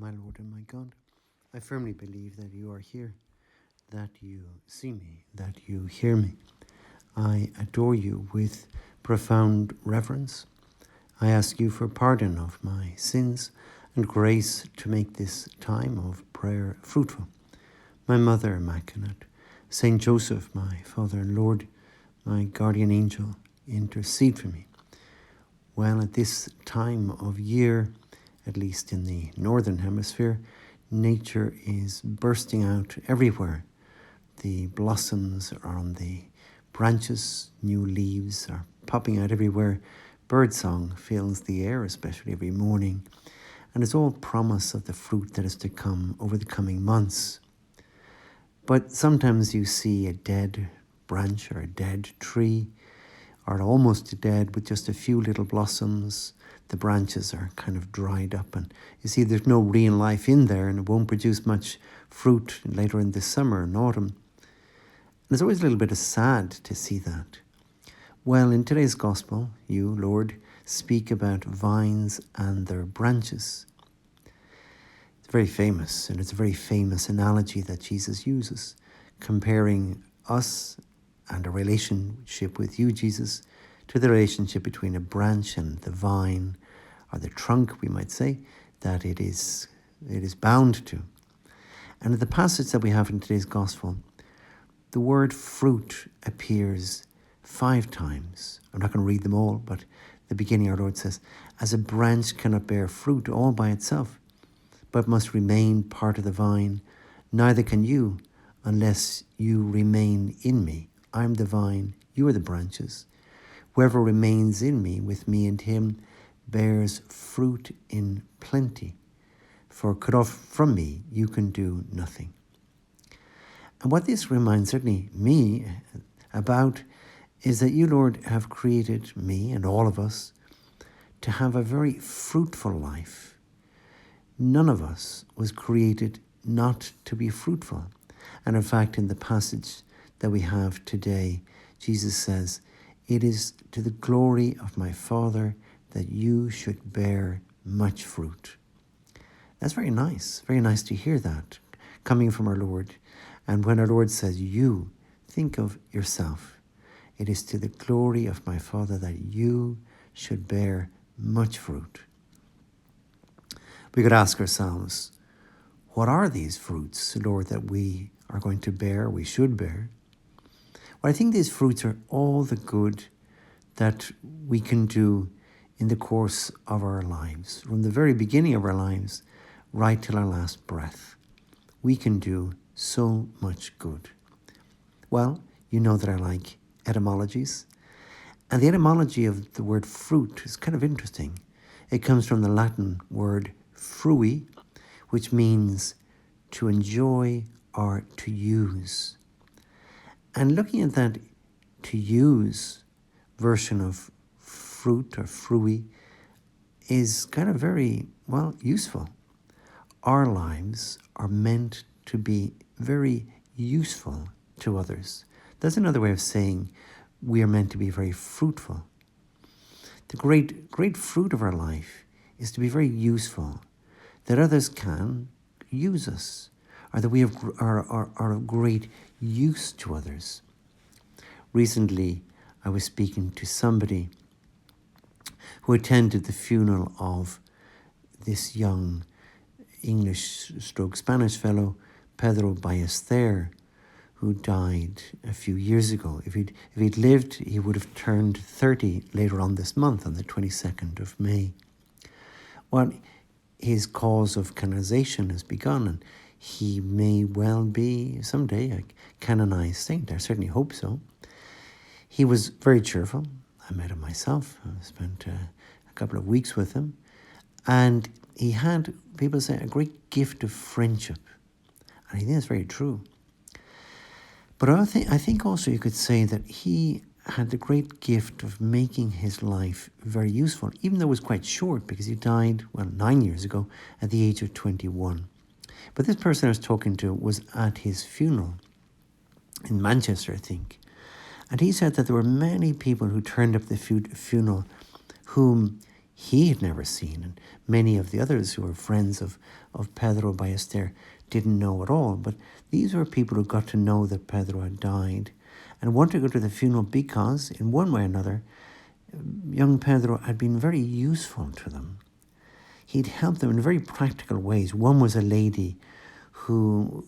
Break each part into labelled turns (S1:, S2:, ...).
S1: My Lord and my God, I firmly believe that you are here, that you see me, that you hear me. I adore you with profound reverence. I ask you for pardon of my sins and grace to make this time of prayer fruitful. My Mother Immaculate, Saint Joseph, my Father and Lord, my guardian angel, intercede for me. Well, at this time of year, at least in the northern hemisphere, nature is bursting out everywhere. The blossoms are on the branches, new leaves are popping out everywhere. Birdsong fills the air, especially every morning, and it's all promise of the fruit that is to come over the coming months. But sometimes you see a dead branch or a dead tree, or almost dead with just a few little blossoms. The branches are kind of dried up, and you see there's no real life in there, and it won't produce much fruit later in the summer and autumn. And it's always a little bit sad to see that. Well, in today's gospel, you, Lord, speak about vines and their branches. It's very famous, and it's a very famous analogy that Jesus uses, comparing us and a relationship with you, Jesus, to the relationship between a branch and the vine, or the trunk, we might say, that it is bound to. And in the passage that we have in today's gospel, the word fruit appears 5 times. I'm not going to read them all, but the beginning our Lord says, as a branch cannot bear fruit all by itself, but must remain part of the vine, neither can you unless you remain in me. I am the vine, you are the branches. Whoever remains in me, with me and him, bears fruit in plenty. For cut off from me, you can do nothing. And what this reminds certainly me about is that you, Lord, have created me and all of us to have a very fruitful life. None of us was created not to be fruitful. And in fact, in the passage that we have today, Jesus says, "It is to the glory of my Father that you should bear much fruit." That's very nice to hear that coming from our Lord. And when our Lord says, you, think of yourself. It is to the glory of my Father that you should bear much fruit. We could ask ourselves, what are these fruits, Lord, that we are going to bear, we should bear? Well, I think these fruits are all the good that we can do in the course of our lives, from the very beginning of our lives right till our last breath. We can do so much good. Well, you know that I like etymologies, and the etymology of the word fruit is kind of interesting. It comes from the Latin word frui, which means to enjoy or to use. And looking at that to use version of fruit or frui is kind of very, useful. Our lives are meant to be very useful to others. That's another way of saying we are meant to be very fruitful. The great fruit of our life is to be very useful, that others can use us, or that we are of great use to others. Recently, I was speaking to somebody who attended the funeral of this young English/Spanish fellow, Pedro Ballester, who died a few years ago. If he'd lived, he would have turned 30 later on this month, on the 22nd of May. Well, his cause of canonization has begun, and he may well be someday a canonized saint. I certainly hope so. He was very cheerful. I met him myself. I spent a couple of weeks with him. And he had, people say, a great gift of friendship. And I think that's very true. But I think also you could say that he had the great gift of making his life very useful, even though it was quite short, because he died, 9 years ago, at the age of 21. But this person I was talking to was at his funeral in Manchester, I think. And he said that there were many people who turned up the funeral whom he had never seen, and many of the others who were friends of Pedro Ballester didn't know at all. But these were people who got to know that Pedro had died and wanted to go to the funeral because, in one way or another, young Pedro had been very useful to them. He'd helped them in very practical ways. One was a lady who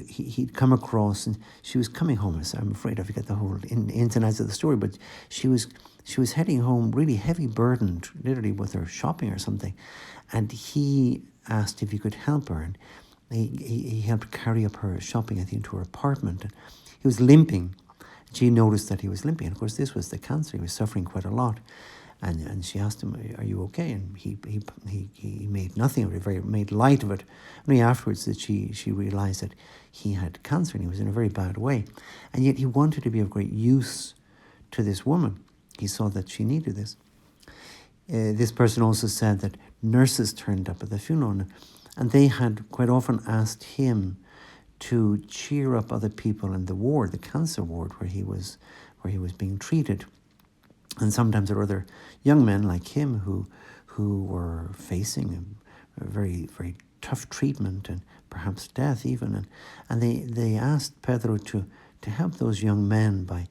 S1: he'd come across, and she was coming home. I'm afraid I forget the whole ins and outs of the story, but she was heading home really heavy burdened, literally with her shopping or something, and he asked if he could help her, and he helped carry up her shopping, I think, to her apartment. And he was limping. She noticed that he was limping, and of course this was the cancer. He was suffering quite a lot. And she asked him, "Are you okay?" And he made nothing of it, made light of it. Only afterwards that she realized that he had cancer and he was in a very bad way. And yet he wanted to be of great use to this woman. He saw that she needed this. This person also said that nurses turned up at the funeral, and they had quite often asked him to cheer up other people in the ward, the cancer ward, where he was being treated. And sometimes there were other young men like him who were facing a very, very tough treatment and perhaps death even. And they asked Pedro to help those young men by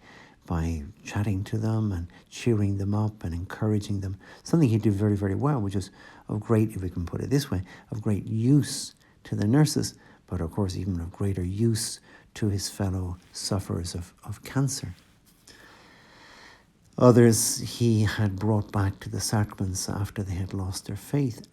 S1: chatting to them and cheering them up and encouraging them. Something he did very, very well, which was of great, if we can put it this way, of great use to the nurses, but of course even of greater use to his fellow sufferers of cancer. Others he had brought back to the sacraments after they had lost their faith.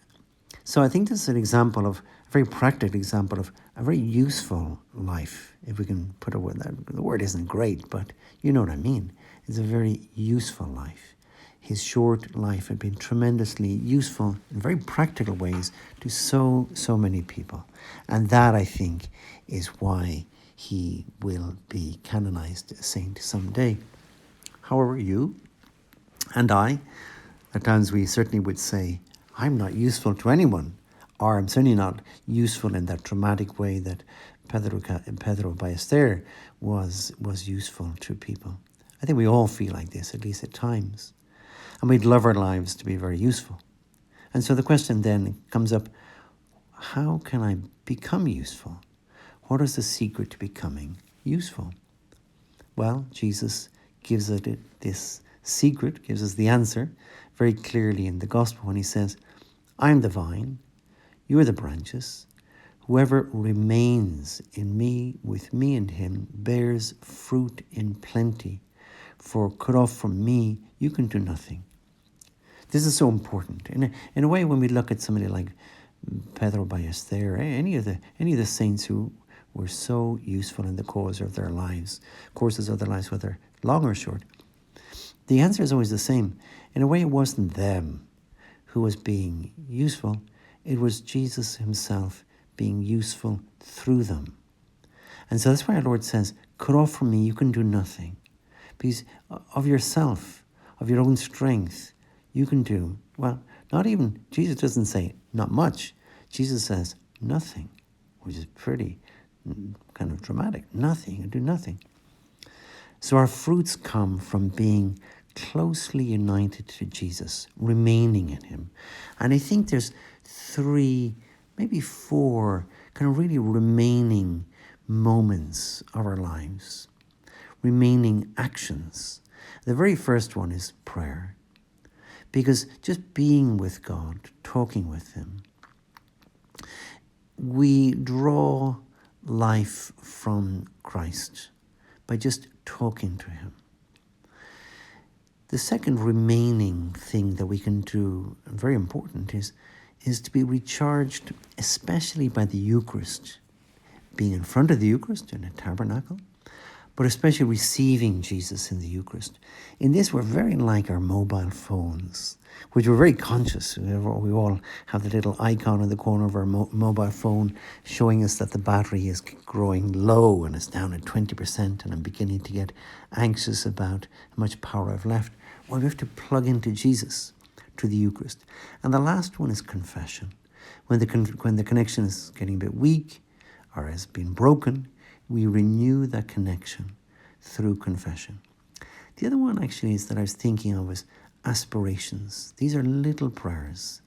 S1: So I think this is an example of, a very practical example of a very useful life, if we can put a word. The word isn't great, but you know what I mean. It's a very useful life. His short life had been tremendously useful in very practical ways to so many people. And that, I think, is why he will be canonized a saint someday. However, you and I, at times we certainly would say, I'm not useful to anyone, or I'm certainly not useful in that dramatic way that Pedro Ballester was useful to people. I think we all feel like this, at least at times. And we'd love our lives to be very useful. And so the question then comes up, how can I become useful? What is the secret to becoming useful? Well, Jesus gives us this secret, gives us the answer very clearly in the gospel when he says, I am the vine, you are the branches. Whoever remains in me, with me and him, bears fruit in plenty. For cut off from me, you can do nothing. This is so important. In a way, when we look at somebody like Pedro Ballester, any of the saints who were so useful in the courses of their lives, whether long or short, the answer is always the same. In a way, it wasn't them who was being useful. It was Jesus himself being useful through them. And so that's why our Lord says, cut off from me, you can do nothing. Because of yourself, of your own strength, you can do, well, not even, Jesus doesn't say not much. Jesus says nothing, which is pretty kind of dramatic. Nothing, you can do nothing. So our fruits come from being closely united to Jesus, remaining in him. And I think there's 3, maybe 4 kind of really remaining moments of our lives, remaining actions. The very first one is prayer. Because just being with God, talking with him, we draw life from Christ by just talking to him. The second remaining thing that we can do, and very important, is to be recharged, especially by the Eucharist, being in front of the Eucharist in a tabernacle, but especially receiving Jesus in the Eucharist. In this, we're very like our mobile phones, which we're very conscious. We all have the little icon in the corner of our mobile phone showing us that the battery is growing low and it's down at 20%, and I'm beginning to get anxious about how much power I've left. Well, we have to plug into Jesus, to the Eucharist. And the last one is confession. When the connection is getting a bit weak or has been broken, we renew that connection through confession. The other one actually is that I was thinking of was aspirations. These are little prayers,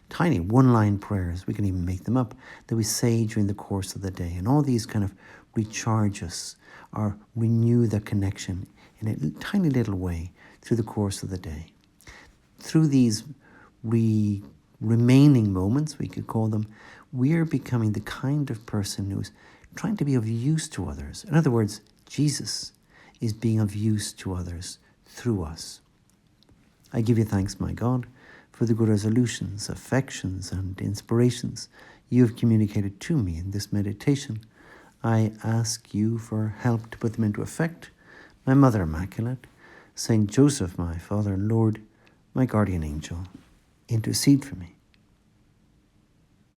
S1: tiny one-line prayers. We can even make them up, that we say during the course of the day. And all these kind of recharge us or renew the connection in a tiny little way through the course of the day. Through these remaining moments, we could call them, we're becoming the kind of person who's trying to be of use to others. In other words, Jesus is being of use to others through us. I give you thanks, my God, for the good resolutions, affections, and inspirations you have communicated to me in this meditation. I ask you for help to put them into effect. My Mother Immaculate, Saint Joseph, my Father and Lord, my guardian angel, intercede for me.